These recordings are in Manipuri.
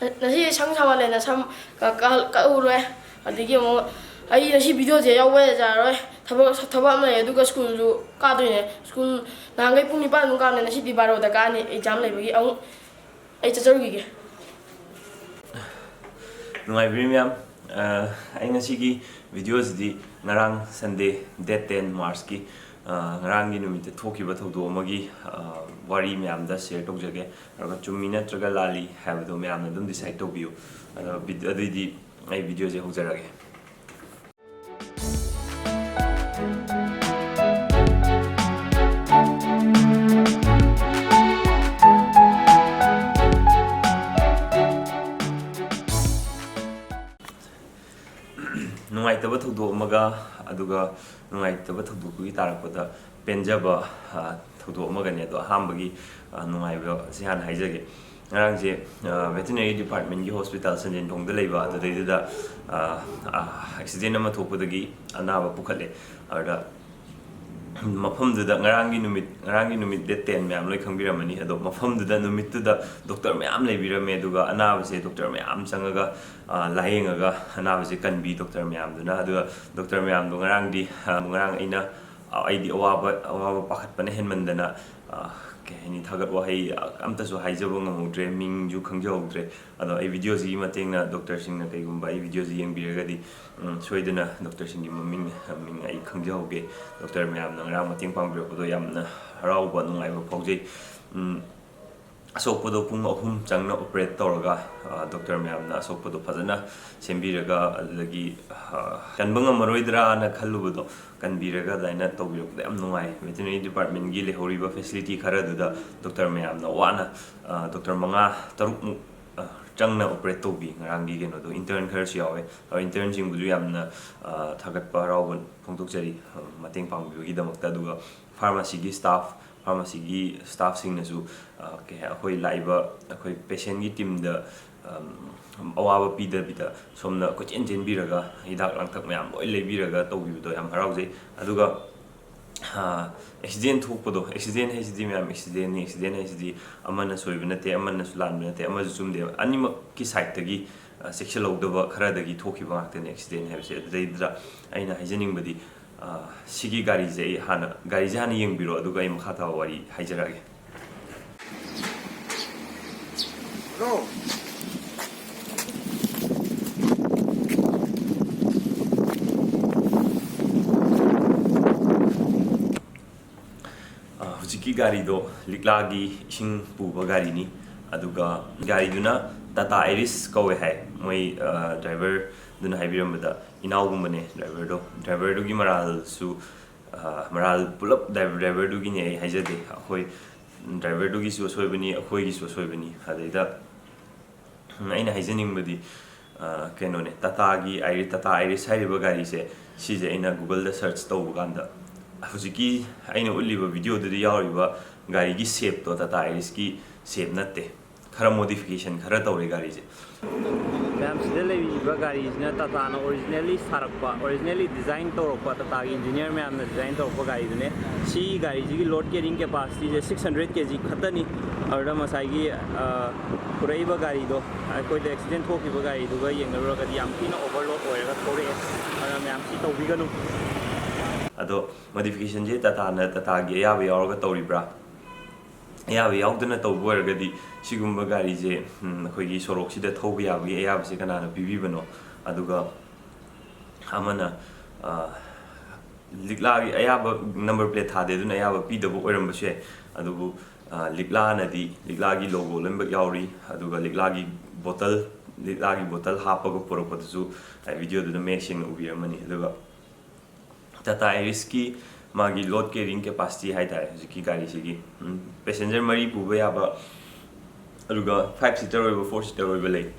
nasi sang sawa le na sam ka urwe adigi mo ai nasi video je yawe ja roi thaba ma edu ka school ju ka do ne school na ngai pung ni pa nu ka ne nasi di baro da ka ni exam le bagi au ai cha charu gi ngai premium ai ngasi gi videos di ngarang Sunday date 10 March ki ngarang gi numit thoki ba thodu amagi wari myam da share tok jage aga chummi natraga lali have do myam na dum decide to view adu di ai video je hojarage nungai taba thodu amaga aduga nungai taba thodu gi tarakpada penjaba thodu amaga ne do hambagi nungai ba sihan haijage ngarang je veterinary department gi hospital sanjen thong da leiba adu dei da accident ama thopudagi anaba pukhale ada mafam da ngarang gi numit de 10 myam loi khangbiramani ado mafam da numit da doctor myam leibirame aduga anaba se doctor myam changaga layengaga anaba se kanbi doctor myam duna aduga doctor myam do ngarang ina aidi awaba pakhat pane henmandana ni thagat wahai amta so haijabo ngamudre ming ju khangjawdre ado ai video ji matengna doctor singna kaigumba ai video ji yengbiragadi soidana doctor singi ming ai khangjawge doctor myam nang mateng pangbiro do yamna rawba nungai ba phojei asokpodo pung ahum changna operate toraga doctor myam na asokpodo phajana sembiraga adagi kanbanga maroidra na khallubodo kanbiraga daina tawbirok yam nungai veterinary department gi lehoriba facility khara duda doctor myam na wana doctor manga taruk changna operate tobi ngarang gi geno do intern khar siawe intern jing buju yamna thagat pa rawon phongtokchari mateng pangbiyogi damakta duga pharmacy gi staff sing nasu ke akoi laiba akoi patient gi team da awaba pida bida somna ko chen biraga hidak langthak mayam loi lebiraga tawbido yam harauje aduga accident thokpodo accident hsd amana soibna te amana sulanna te amazu sumde anima ki side tagi sexual logdaba khara dagi thokiba ngakten accident habse deidra aina haijening badi sigi gari je hana yengbiro aduga im khata wari haijarage go hujiki gari do liklagi ising puba gari ni aduga gari duna tata iris kowe hai moi driver duna haibirambada inaugumane driver do gi maral su maral pulap driver do gi ne haijade akoi driver do gi su soibani akoi gi su soibani adaida aina haijening badi keno ne tata iris haiba gari se sije aina google da search tawba ganda hujiki aina uliba video do yauriba gari gi shape to tata iris ki shape natte khara modification khara tawre gari je Ma'am, today we gari is not Tata originally sarakpa, originally designed to Tata engineer ma'am design to gari ne. She gari ji load carrying capacity is 600 kg khatani. Aur masai gi purai ba gari do. Koi the accident ho ki ba gari do ga yeng ro ga yam ki na overload hoega thore. Aur ma'am si to biganu. Ado modification je Tata gi ya we aur ga tori bra. Ya we yaudana to boergadi sigumba gari je khoi sorok sida thobi ya bi ya base kana na bibi bano aduga amana likla ayaba number plate thade duna ayaba pi da bo oiram base adugu likla na di likla gi logo lemba yauri aduga likla gi bottle hapa go poropodu video du meshing ubi amani aduga tata iris magi load carrying capacity hai tare hujiki gari sigi passenger mari puba yaba aduga 5 seater or 4 seater or lei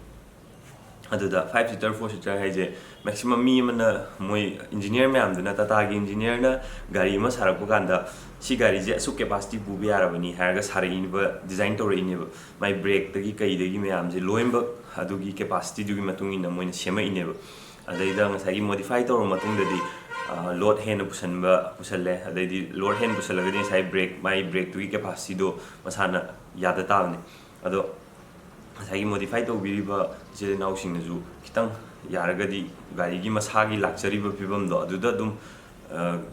aduda 5 seater 4 seater hai je maximum mi mana moi engineer me amduna tata gi engineer na gari ma sarak ganda si gari je su capacity puba yarabani haga sarai ba design to rai ne my brake tagi kai dagi me am je loimba adugi capacity dugi matungi na moi sema ine ba adaida ngasai modify to matung dadi load hand pusalle adaidi load hand pusallagadi sai brake my brake to capacity do masana yada tawni ado ꯉꯁꯥꯏꯒꯤ ꯃꯣꯗꯤꯐꯥꯏ ꯇꯧꯕꯤꯔꯤꯕ ꯏꯆꯤꯜ ꯏꯅꯥꯎꯁꯤꯡꯅꯁꯨ ꯈꯤꯇꯪ ꯌꯥꯔꯒꯗꯤ ꯒꯥꯔꯤꯒꯤ ꯃꯁꯥꯒꯤ ꯂꯥꯛꯆꯔꯤꯕ ꯐꯤꯕꯝꯗꯣ ꯑꯗꯨꯗ ꯑꯗꯨꯝ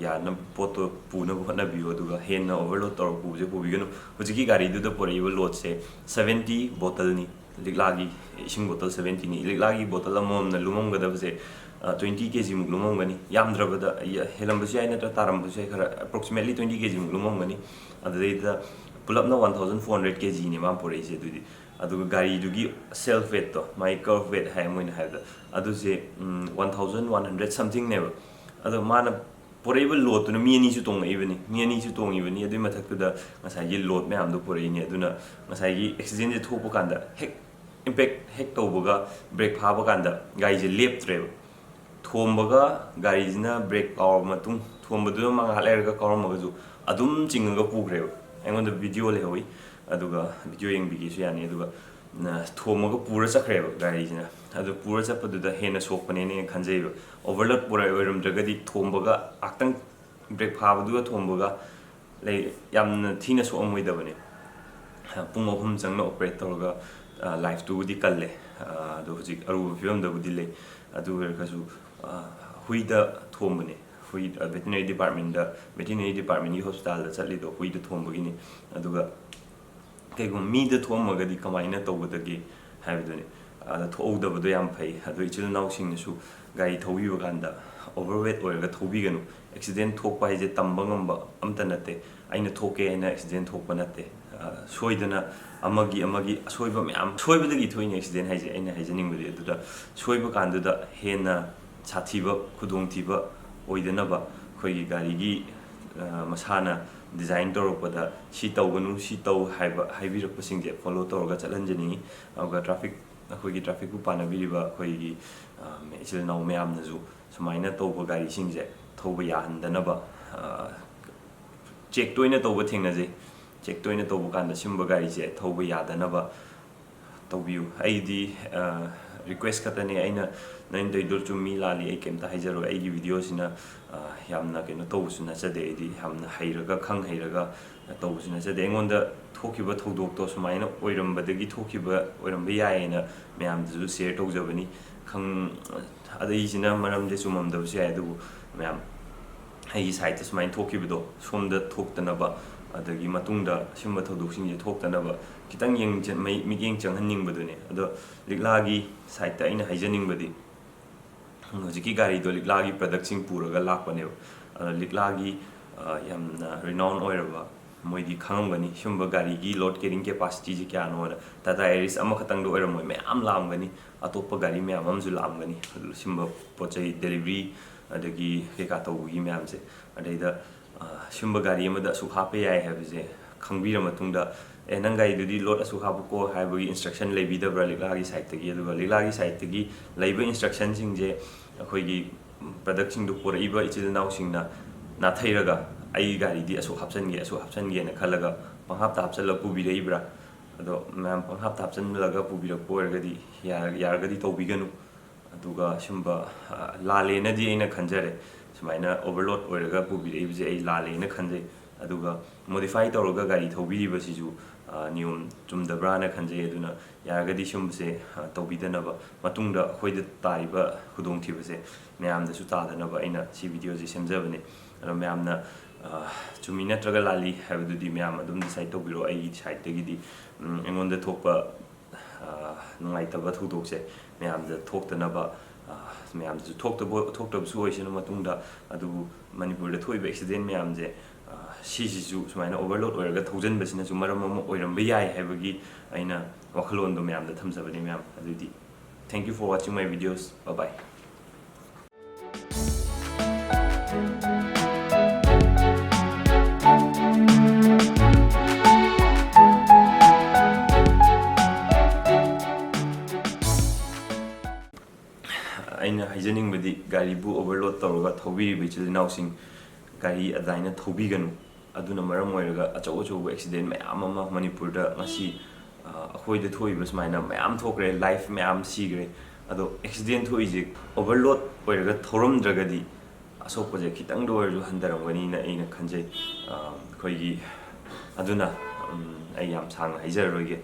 ꯌꯥꯅꯕ ꯄꯣꯠꯇꯣ ꯄꯨꯅꯕ ꯍꯣꯠꯅꯕꯤꯌꯨ ꯑꯗꯨꯒ ꯍꯦꯟꯅ ꯑꯣꯚꯔꯂꯣꯗ ꯇꯧꯔ ꯄꯨꯕꯁꯦ ꯄꯨꯕꯤꯒꯅꯨ ꯍꯧꯖꯤꯛꯀꯤ ꯒꯥꯔꯤꯗꯨꯗ ꯄꯨꯔꯛꯏꯕ ꯂꯣꯗꯁꯦ 70 ꯕꯣꯇꯜꯅꯤ ꯂꯤꯛꯂꯥꯒꯤ ꯏꯁꯤꯡ ꯕꯣꯇꯜ 70ꯅꯤ ꯂꯤꯛꯂꯥꯒꯤ ꯕꯣꯇꯜ ꯑꯃꯃꯝꯅ ꯂꯨꯝꯃꯝꯒꯗꯕꯁꯦ 20 kg ꯃꯨꯛ ꯂꯨꯝꯃꯝꯒꯅꯤ ꯌꯥꯝꯗ꯭ꯔꯕꯗ ꯍꯦꯜꯂꯝꯕꯁꯨ ꯌꯥꯏ ꯅꯠꯇ꯭ꯔꯒ ꯇꯥꯔꯝꯕꯁꯨ ꯌꯥꯏ ꯈꯔ ꯑꯦꯄ꯭ꯔꯣꯛꯁꯤꯃꯦꯠꯂꯤ 20 kg ꯃꯨꯛ ꯂꯨꯝꯃꯝꯒꯅꯤ ꯑꯗꯨꯗꯩꯗ ꯄꯨꯂꯞꯅ 1400 kg ꯅꯤ ꯃꯥ ꯄꯨꯔꯛꯏꯁꯦ ꯑꯗꯨꯗꯤ ꯑꯗꯨꯒ ꯒꯥꯔꯤꯗꯨꯒꯤ ꯁꯦꯜꯐ ꯋꯦꯠꯇꯣ ꯃꯥꯒꯤ ꯀꯔꯚ ꯋꯦꯠ ꯍꯥꯏ ꯃꯣꯏꯅ ꯍꯥꯏꯕꯗ ꯑꯗꯨꯁꯦ 1100 ꯁꯝꯊꯤꯡꯅꯦꯕ ꯑꯗꯣ ꯃꯥꯅ ꯄꯨꯔꯛꯏꯕ ꯂꯣꯗꯇꯨꯅ ꯃꯤ ꯑꯅꯤꯁꯨ ꯇꯣꯡꯉꯛꯏꯕꯅꯤ ꯃꯤ ꯑꯅꯤꯁꯨ ꯇꯣꯡꯉꯤꯕꯅꯤ ꯑꯗꯨꯏ ꯃꯊꯛꯇꯨꯗ ꯉꯁꯥꯏꯒꯤ ꯂꯣꯗ ꯃꯌꯥꯝꯗꯣ ꯄꯨꯔꯛꯏꯅꯤ ꯑꯗꯨꯅ ꯉꯁꯥꯏꯒꯤ ꯑꯦꯛꯁꯤꯗꯦꯟꯁꯦ ꯊꯣꯛꯄ ꯀꯥꯟꯗ ꯍꯦꯛ ꯏꯝꯄꯦꯛ ꯍꯦꯛ ꯇꯧꯕꯒ ꯕ꯭ꯔꯦꯛ ꯐꯥꯕ ꯀꯥꯟꯗ ꯒꯥꯔꯤꯁꯦ ꯂꯦꯞꯇ꯭ꯔꯦꯕ ꯊꯣꯝꯕꯒ ꯒꯥꯔꯤꯁꯤꯅ ꯕ꯭ꯔꯦꯛ ꯀꯥꯎꯔꯕ ꯃꯇꯨꯡ ꯊꯣꯝꯕꯗꯨꯅ ꯉꯥꯏꯍꯥꯛ ꯂꯩꯔꯒ ꯀꯥꯎꯔꯝꯃꯒꯁꯨ ꯑꯗꯨꯝ ꯆꯤꯡꯉꯒ ꯄꯨꯈ꯭ꯔꯦꯕ ꯑꯩꯉꯣꯟꯗ ꯚꯤꯗꯤꯑꯣ ꯂꯩꯍꯧꯏ ꯑꯗꯨꯒ ꯚꯤꯗꯤꯑꯣ ꯌꯦꯡꯕꯤꯒꯦꯁꯨ ꯌꯥꯅꯤ ꯑꯗꯨꯒ ꯊꯣꯝꯃꯒ ꯄꯨꯔ ꯆꯠꯈ꯭ꯔꯦꯕ ꯒꯥꯔꯤꯁꯤꯅ ꯑꯗꯨ ꯄꯨꯔ ꯆꯠꯄꯗꯨꯗ ꯍꯦꯟꯅ ꯁꯣꯛꯄꯅꯦꯅ ꯈꯟꯖꯩꯕ ꯑꯣꯚꯔꯂꯣꯗ ꯑꯣꯏꯔꯝꯗ꯭ꯔꯒꯗꯤ ꯊꯣꯝꯕꯒ ꯉꯥꯛꯇꯪ ꯕ꯭ꯔꯦꯛ ꯐꯥꯕꯗꯨꯒ ꯊꯣꯝꯕꯒ ꯌꯥꯝꯅ ꯊꯤꯅ ꯁꯣꯛꯑꯝꯃꯣꯏꯗꯕꯅꯦ ꯄꯨꯡ 3 ꯆꯪꯅ ꯑꯣꯄꯔꯦꯠ ꯇꯧꯔꯒ ꯂꯥꯏꯐꯇꯨꯕꯨꯗꯤ ꯀꯜꯂꯦ ꯑꯗꯣ ꯍꯧꯖꯤꯛ ꯑꯔꯨꯕ ꯐꯤꯕꯝꯗꯕꯨꯗꯤ ꯂꯩ ꯑꯗꯨ ꯑꯣꯏꯔꯒꯁꯨ हुꯏꯗ ꯊꯣꯝꯕꯅꯦ hui veterinary departmentꯒꯤ ꯍꯣꯁꯄꯤꯇꯥꯜꯗ ꯆꯠꯂꯤꯗꯣ ꯍꯨꯏꯗ ꯊꯣꯝꯕꯒꯤꯅꯤ ꯑꯗꯨꯒ ꯀꯩꯒꯨꯝꯕ ꯃꯤꯗ ꯊꯣꯝꯃꯒꯗꯤ ꯀꯃꯥꯏꯅ ꯇꯧꯒꯗꯒꯦ ꯍꯥꯏꯕꯗꯨꯅꯤ ꯊꯣꯛꯍꯧꯗꯕꯗꯣ ꯌꯥꯝ ꯐꯩ ꯑꯗꯣ ꯏꯆꯤꯜ ꯏꯅꯥꯎꯁꯤꯡꯅꯁꯨ ꯒꯥꯔꯤ ꯊꯧꯕꯤꯕ ꯀꯥꯟꯗ overweight ꯑꯣꯏꯔꯒ ꯊꯧꯕꯤꯒꯅꯨ ꯑꯦꯛꯁꯤꯗꯦꯟ ꯊꯣꯛꯄ ꯍꯥꯏꯁꯦ ꯇꯝꯕ ꯉꯝꯕ ꯑꯝꯇ ꯅꯠꯇꯦ ꯑꯩꯅ ꯊꯣꯛꯀꯦ ꯍꯥꯏꯅ ꯑꯦꯛꯁꯤꯗꯦꯟ ꯊꯣꯛꯄ ꯅꯠꯇꯦ ꯁꯣꯏꯗꯅ ꯑꯃꯒꯤ ꯑꯁꯣꯏꯕ ꯃꯌꯥꯝ ꯁꯣꯏꯕꯗꯒꯤ ꯊꯣꯛꯏꯅꯦ ꯑꯦꯛꯁꯤꯗꯦꯟ ꯍꯥꯏꯁꯦ ꯑꯩꯅ ꯍꯥꯏꯖꯅꯤꯡꯕꯗꯤ ꯑꯗꯨꯗ ꯁꯣꯏꯕ ꯀꯥꯟꯗꯨꯗ ꯍꯦꯟꯅ ꯁꯥꯊꯤꯕ ꯈꯨꯗꯣꯡꯊꯤꯕ ꯑꯣꯏꯗꯅꯕ ꯑꯩꯈꯣꯏꯒꯤ ꯒꯥꯔꯤꯒꯤ ꯃꯁꯥꯅ ꯗꯤꯖꯥꯏꯟ ꯇꯧꯔꯛꯄꯗ ꯁꯤ ꯇꯧꯒꯅꯨ ꯁꯤ ꯇꯧ ꯍꯥꯏꯕꯤꯔꯛꯄꯁꯤꯡꯁꯦ ꯐꯣꯂꯣ ꯇꯧꯔꯒ ꯆꯠꯍꯟꯖꯅꯤꯡꯉꯤ ꯑꯗꯨꯒ ꯑꯩꯈꯣꯏꯒꯤ ꯇ꯭ꯔꯥꯐꯤꯛꯄꯨ ꯄꯥꯟꯅꯕꯤꯔꯤꯕ ꯑꯩꯈꯣꯏꯒꯤ ꯏꯆꯤꯜ ꯏꯅꯥꯎ ꯃꯌꯥꯝꯅꯁꯨ ꯁꯨꯃꯥꯏꯅ ꯇꯧꯕ ꯒꯥꯔꯤꯁꯤꯡꯁꯦ ꯊꯧꯕ ꯌꯥꯍꯟꯗꯅꯕ ꯆꯦꯛ ꯇꯣꯏꯅ ꯇꯧꯕ ꯊꯦꯡꯅꯖꯩ ꯆꯦꯛ ꯇꯣꯏꯅ ꯇꯧꯕ ꯀꯥꯟꯗ ꯁꯤꯒꯨꯝꯕ ꯒꯥꯔꯤꯁꯦ ꯊꯧꯕ ꯌꯥꯗꯅꯕ ꯇꯧꯕꯤꯌꯨ ꯑꯩꯗꯤ ꯔꯤꯀ꯭ꯋꯦꯁ ꯈꯛꯇꯅꯦ ꯑꯩꯅ ꯅꯪ ꯇꯧꯔꯤꯗꯣ ꯆꯨꯝꯃꯤ ꯂꯥꯜꯂꯤ ꯑꯩ ꯀꯩꯝꯇ ꯍꯥꯏꯖꯔꯣꯏ ꯑꯩꯒꯤ ꯚꯤꯗꯤꯑꯣꯁꯤꯅ ꯌꯥꯝꯅ ꯀꯩꯅꯣ ꯇꯧꯕꯁꯨ ꯅꯠꯆꯗꯦ ꯑꯩꯗꯤ ꯌꯥꯝꯅ ꯍꯩꯔꯒ ꯍꯩꯔꯒ ꯇꯧꯕꯁꯨ ꯅꯠꯆꯗꯦ ꯑꯩꯉꯣꯟꯗ ꯊꯣꯛꯈꯤꯕ ꯊꯧꯗꯣꯛꯇꯣ ꯁꯨꯃꯥꯏꯅ ꯑꯣꯏꯔꯝꯕꯗꯒꯤ ꯑꯣꯏꯔꯝꯕ ꯌꯥꯏꯌꯦꯅ ꯃꯌꯥꯝꯗꯁꯨ ꯁꯦꯌꯔ ꯇꯧꯖꯕꯅꯤ ꯑꯗꯩꯁꯤꯅ ꯃꯔꯝꯗꯤ ꯆꯨꯝꯃꯝꯗꯕꯁꯨ ꯌꯥꯏ ꯑꯗꯨꯕꯨ ꯃꯌꯥꯝ ꯑꯩꯒꯤ ꯁꯥꯏꯠꯇ ꯁꯨꯃꯥꯏꯅ ꯊꯣꯛꯈꯤꯕꯗꯣ ꯁꯣꯝꯗ ꯊꯣꯛꯇꯅꯕ ꯑꯗꯒꯤ ꯃꯇꯨꯡꯗ ꯁꯤꯒꯨꯝꯕ ꯊꯧꯗꯣꯛꯁꯤꯡꯁꯦ ꯊꯣꯛꯇꯅꯕ ꯈꯤꯇꯪ ꯃꯤꯠꯌꯦꯡ ꯆꯪꯍꯟꯅꯤꯡꯕꯗꯨꯅꯤ ꯑꯗꯣ ꯂꯤꯛꯂꯥꯒꯤ ꯁꯥꯏꯠꯇ ꯑꯩꯅ ꯍꯥꯏꯖꯅꯤꯡꯕꯗꯤ ꯍꯧꯖꯤꯛꯀꯤ ꯒꯥꯔꯤꯗꯣ ꯂꯤꯛꯂꯥꯒꯤ ꯄ꯭ꯔꯗꯛꯁꯤꯡ ꯄꯨꯔꯒ ꯂꯥꯛꯄꯅꯦꯕ ꯂꯤꯛꯂꯥꯒꯤ ꯌꯥꯝꯅ ꯔꯤꯅꯥꯎꯟ ꯑꯣꯏꯔꯕ ꯃꯣꯏꯗꯤ ꯈꯪꯉꯝꯒꯅꯤ ꯁꯤꯒꯨꯝꯕ ꯒꯥꯔꯤꯒꯤ ꯂꯣꯗ ꯀꯦꯔꯤꯡ ꯀꯦꯄꯥꯁꯤꯇꯤꯁꯤ ꯀꯌꯥꯅꯣꯅ ꯇꯥꯇꯥ ꯑꯦꯔꯤꯁ ꯑꯃꯈꯛꯇꯪꯗ ꯑꯣꯏꯔꯝꯃꯣꯏ ꯃꯌꯥꯝ ꯂꯥꯛꯑꯝꯒꯅꯤ ꯑꯇꯣꯞꯄ ꯒꯥꯔꯤ ꯃꯌꯥꯝ ꯑꯃꯁꯨ ꯂꯥꯛꯑꯝꯒꯅꯤ ꯁꯤꯒꯨꯝꯕ ꯄꯣꯠ ꯆꯩ ꯗꯦꯂꯤꯚꯔꯤ ꯑꯗꯒꯤ ꯀꯩꯀꯥ ꯇꯧꯕꯒꯤ ꯃꯌꯥꯝꯁꯦ ꯑꯗꯩꯗ ꯁꯤꯒꯨꯝꯕ ꯒꯥꯔꯤ ꯑꯃꯗ ꯑꯁꯨꯛ ꯍꯥꯞꯄ ꯌꯥꯏ ꯍꯥꯏꯕꯁꯦ ꯈꯪꯕꯤꯔ ꯃꯇꯨꯡꯗ ꯅꯪ ꯒꯥꯔꯤꯗꯨꯗꯤ ꯂꯣꯗ ꯑꯁꯨꯛ ꯍꯥꯞꯄꯨꯀꯣ ꯍꯥꯏꯕꯒꯤ ꯏꯟꯁꯇ꯭ꯔꯛꯁꯟ ꯂꯩꯕꯤꯗꯕ꯭ꯔꯥ ꯂꯤꯛꯂꯥꯒꯤ ꯁꯥꯏꯠꯇꯒꯤ ꯑꯗꯨꯒ ꯂꯤꯛꯂꯥꯒꯤ ꯁꯥꯏꯠꯇꯒꯤ ꯂꯩꯕ ꯏꯟꯁꯇ꯭ꯔꯛꯁꯟꯁꯤꯡꯁꯦ ꯑꯩꯈꯣꯏꯒꯤ ꯄ꯭ꯔꯗꯛꯁꯤꯡꯗꯨ ꯄꯨꯔꯛꯏꯕ ꯏꯆꯤꯜ ꯏꯅꯥꯎꯁꯤꯡꯅ ꯅꯥꯊꯩꯔꯒ ꯑꯩ ꯒꯥꯔꯤꯗꯤ ꯑꯁꯨꯛ ꯍꯥꯞꯆꯟꯒꯦꯅ ꯈꯜꯂꯒ ꯄꯪꯍꯥꯞꯇ ꯍꯥꯞꯆꯜꯂꯒ ꯄꯨꯕꯤꯔꯛꯏꯕ꯭ꯔꯥ ꯑꯗꯣ ꯃꯌꯥꯝ ꯄꯪꯍꯥꯞꯇ ꯍꯥꯞꯆꯜꯂꯒ ꯄꯨꯕꯤꯔꯛꯄ ꯑꯣꯏꯔꯒꯗꯤ ꯌꯥꯔꯒꯗꯤ ꯇꯧꯕꯤꯒꯅꯨ ꯑꯗꯨꯒ ꯁꯨꯝꯕ ꯂꯥꯜꯂꯦꯅꯗꯤ ꯑꯩꯅ ꯈꯟꯖꯔꯦ ꯁꯨꯃꯥꯏꯅ ꯑꯣꯚꯔꯂꯣꯗ ꯑꯣꯏꯔꯒ ꯄꯨꯕꯤꯔꯛꯏꯕꯁꯦ ꯑꯩ ꯂꯥꯜꯂꯦꯅ ꯈꯟꯖꯩ ꯑꯗꯨꯒ ꯃꯣꯗꯤꯐꯥꯏ ꯇꯧꯔꯒ ꯒꯥꯔꯤ ꯊꯧꯕꯤꯔꯤꯕꯁꯤꯁꯨ ꯅꯤꯌꯣꯝ ꯆꯨꯝꯗꯕ꯭ꯔꯥꯅ ꯈꯟꯖꯩ ꯑꯗꯨꯅ ꯌꯥꯔꯒꯗꯤ ꯁꯨꯝꯕꯁꯦ ꯇꯧꯕꯤꯗꯅꯕ ꯃꯇꯨꯡꯗ ꯑꯩꯈꯣꯏꯗ ꯇꯥꯔꯤꯕ ꯈꯨꯗꯣꯡꯊꯤꯕꯁꯦ ꯃꯌꯥꯝꯗꯁꯨ ꯇꯥꯗꯅꯕ ꯑꯩꯅ ꯁꯤ ꯚꯤꯗꯤꯑꯣꯁꯦ ꯁꯦꯝꯖꯕꯅꯦ ꯑꯗꯣ ꯃꯌꯥꯝꯅ ꯆꯨꯝꯃꯤ ꯅꯠꯇ꯭ꯔꯒ ꯂꯥꯜꯂꯤ ꯍꯥꯏꯕꯗꯨꯗꯤ ꯃꯌꯥꯝ ꯑꯗꯨꯝ ꯗꯤꯁꯥꯏꯠ ꯇꯧꯕꯤꯔꯣ ꯑꯩꯒꯤ ꯁꯥꯏꯠꯇꯒꯤꯗꯤ ꯑꯩꯉꯣꯟꯗ ꯊꯣꯛꯄ ꯅꯨꯡꯉꯥꯏꯇꯕ ꯊꯧꯗꯣꯛꯁꯦ ꯃꯌꯥꯝꯗ ꯊꯣꯛꯇꯅꯕ ꯃꯌꯥꯝꯗꯁꯨ ꯊꯣꯛꯇꯕꯁꯨ ꯑꯣꯏꯁꯅꯨ ꯃꯇꯨꯡꯗ ꯑꯗꯨꯕꯨ ꯃꯅꯤꯄꯨꯔꯗ ꯊꯣꯛꯏꯕ ꯑꯦꯛꯁꯤꯗꯦꯟ ꯃꯌꯥꯝꯁꯦ ꯁꯤꯁꯤꯁꯨ ꯁꯨꯃꯥꯏꯅ ꯑꯣꯚꯔꯂꯣꯗ ꯑꯣꯏꯔꯒ ꯊꯧꯖꯟꯕꯁꯤꯅꯁꯨ ꯃꯔꯝ ꯑꯃ ꯑꯣꯏꯔꯝꯕ ꯌꯥꯏ ꯍꯥꯏꯕꯒꯤ ꯑꯩꯅ ꯋꯥꯈꯜꯂꯣꯟꯗꯣ ꯃꯌꯥꯝꯗ ꯊꯝꯖꯕꯅꯤ ꯃꯌꯥꯝ ꯑꯗꯨꯗꯤ thank you for watching my videos bye ꯑꯩꯅ ꯍꯥꯏꯖꯅꯤꯡꯕꯗꯤ ꯒꯥꯔꯤꯕꯨ ꯑꯣꯚꯔꯂꯣꯗ ꯇꯧꯔꯒ ꯊꯧꯕꯤꯔꯤꯕ ꯏꯆꯤꯜ ꯏꯅꯥꯎꯁꯤꯡ ꯒꯥꯔꯤ ꯑꯗꯨꯃꯥꯏꯅ ꯊꯧꯕꯤꯒꯅꯨ ꯑꯗꯨꯅ ꯃꯔꯝ ꯑꯣꯏꯔꯒ ꯑꯆꯧꯕ ꯑꯦꯛꯁꯤꯗꯦꯟ ꯃꯌꯥꯝ ꯑꯃ ꯃꯅꯤꯄꯨꯔꯗ ꯉꯁꯤ ꯑꯩꯈꯣꯏꯗ ꯊꯣꯛꯏꯕ ꯁꯨꯃꯥꯏꯅ ꯃꯌꯥꯝ ꯊꯣꯛꯈ꯭ꯔꯦ ꯂꯥꯏꯐ ꯃꯌꯥꯝ ꯁꯤꯈ꯭ꯔꯦ ꯑꯗꯣ ꯑꯦꯛꯁꯤꯗꯦꯟ ꯊꯣꯛꯏꯁꯦ ꯑꯣꯚꯔꯂꯣꯗ ꯑꯣꯏꯔꯒ ꯊꯧꯔꯝꯗ꯭ꯔꯒꯗꯤ ꯑꯁꯣꯛꯄꯁꯦ ꯈꯤꯇꯪꯗ ꯑꯣꯏꯔꯁꯨ ꯍꯟꯊꯔꯝꯒꯅꯤꯅ ꯑꯩꯅ ꯈꯟꯖꯩ ꯑꯩꯈꯣꯏꯒꯤ ꯑꯗꯨꯅ ꯑꯩ ꯌꯥꯝ ꯁꯥꯡꯅ ꯍꯥꯏꯖꯔꯔꯣꯏꯒꯦ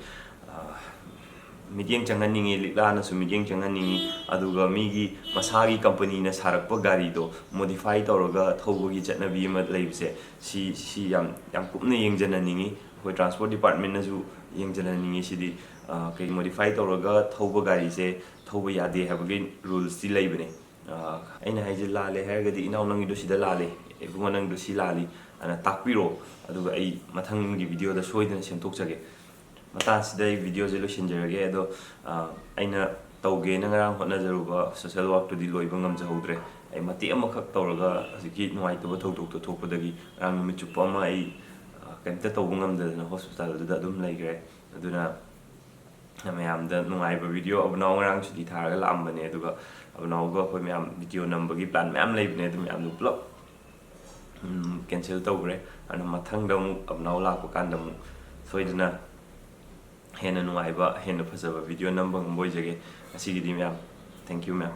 ꯃꯤꯠꯌꯦꯡ ꯆꯪꯍꯟꯅꯤꯡꯉꯤ ꯂꯤꯛꯂꯥꯅꯁꯨ ꯃꯤꯠꯌꯦꯡ ꯆꯪꯍꯟꯅꯤꯡꯉꯤ ꯑꯗꯨꯒ ꯃꯤꯒꯤ ꯃꯁꯥꯒꯤ ꯀꯝꯄꯅꯤꯅ ꯁꯥꯔꯛꯄ ꯒꯥꯔꯤꯗꯣ ꯃꯣꯗꯤꯐꯥꯏ ꯇꯧꯔꯒ ꯊꯧꯕꯒꯤ ꯆꯠꯅꯕꯤ ꯑꯃ ꯂꯩꯕꯁꯦ ꯁꯤ ꯌꯥꯝ ꯀꯨꯞꯅ ꯌꯦꯡꯖꯟꯍꯟꯅꯤꯡꯉꯤ ꯑꯩꯈꯣꯏ ꯇ꯭ꯔꯥꯟꯁꯄꯣꯔꯠ ꯗꯤꯄꯥꯔꯠꯃꯦꯟꯅꯁꯨ ꯌꯦꯡꯖꯟꯍꯟꯅꯤꯡꯉꯤ ꯁꯤꯗꯤ ꯀꯩ ꯃꯣꯗꯤꯐꯥꯏ ꯇꯧꯔꯒ ꯊꯧꯕ ꯒꯥꯔꯤꯁꯦ ꯊꯧꯕ ꯌꯥꯗꯦ ꯍꯥꯏꯕꯒꯤ ꯔꯨꯜꯁꯇꯤ ꯂꯩꯕꯅꯦ ꯑꯩꯅ ꯍꯥꯏꯁꯦ ꯂꯥꯜꯂꯦ ꯍꯥꯏꯔꯒꯗꯤ ꯏꯅꯥꯎ ꯅꯪꯒꯤꯗꯣ ꯁꯤꯗ ꯂꯥꯜꯂꯦ ꯏꯕꯨꯡꯉꯣ ꯅꯪꯗꯣ ꯁꯤ ꯂꯥꯜꯂꯤ ꯑꯅ ꯇꯥꯛꯄꯤꯔꯣ ꯑꯗꯨꯒ ꯑꯩ ꯃꯊꯪꯒꯤ ꯚꯤꯗꯤꯑꯣꯗ ꯁꯣꯏꯗꯅ ꯁꯦꯝꯗꯣꯛꯆꯒꯦ ꯃꯇꯥꯡꯁꯤꯗ ꯑꯩ ꯚꯤꯗꯤꯑꯣꯁꯦ ꯂꯣꯏꯁꯤꯟꯖꯔꯒꯦ ꯑꯗꯣ ꯑꯩꯅ ꯇꯧꯒꯦꯅ ꯉꯔꯥꯡ ꯍꯣꯠꯅꯖꯔꯨꯕ ꯁꯣꯁꯤꯌꯦꯜ ꯋꯥꯔꯛꯇꯨꯗꯤ ꯂꯣꯏꯕ ꯉꯝꯖꯍꯧꯗ꯭ꯔꯦ ꯑꯩ ꯃꯇꯦꯛ ꯑꯃꯈꯛ ꯇꯧꯔꯒ ꯍꯧꯖꯤꯛꯀꯤ ꯅꯨꯡꯉꯥꯏꯇꯕ ꯊꯧꯗꯣꯛꯇꯣ ꯊꯣꯛꯄꯗꯒꯤ ꯉꯔꯥꯡ ꯅꯨꯃꯤꯠ ꯆꯨꯞꯄ ꯑꯃ ꯑꯩ ꯀꯩꯝꯇ ꯇꯧꯕ ꯉꯝꯗꯗꯅ ꯍꯣꯁꯄꯤꯇꯥꯜꯗꯨꯗ ꯑꯗꯨꯝ ꯂꯩꯈ꯭ꯔꯦ ꯑꯗꯨꯅ ꯃꯌꯥꯝꯗ ꯅꯨꯡꯉꯥꯏꯕ ꯚꯤꯗꯤꯑꯣ ꯑꯕꯨꯅꯥꯎ ꯉꯔꯥꯡ ꯁꯨꯇꯤ ꯊꯥꯔꯒ ꯂꯥꯛꯑꯝꯕꯅꯦ ꯑꯗꯨꯒ ꯑꯕꯨꯅꯥꯎꯒ ꯑꯩꯈꯣꯏ ꯃꯌꯥꯝ ꯚꯤꯗꯤꯑꯣ ꯅꯝꯕꯒꯤ ꯄ꯭ꯂꯥꯟ ꯃꯌꯥꯝ ꯂꯩꯕꯅꯦ ꯑꯗꯨ ꯃꯌꯥꯝꯗꯨ ꯄꯨꯂꯞ ꯀꯦꯟꯁꯦꯜ ꯇꯧꯈ꯭ꯔꯦ ꯑꯗꯨꯅ ꯃꯊꯪꯗ ꯑꯃꯨꯛ ꯑꯕꯨꯅꯥꯎ ꯂꯥꯛꯄ ꯀꯥꯟꯗ ꯑꯃꯨꯛ ꯁꯣꯏꯗꯅ ꯍꯦꯟꯅ ꯅꯨꯡꯉꯥꯏꯕ ꯍꯦꯟꯅ ꯐꯖꯕ ꯚꯤꯗꯤꯑꯣ ꯅꯝꯕ ꯉꯝꯕ ꯑꯣꯏꯖꯒꯦ ꯉꯁꯤꯒꯤꯗꯤ ꯃꯌꯥꯝ ꯊꯦꯡꯛ ꯌꯨ ꯃꯌꯥꯝ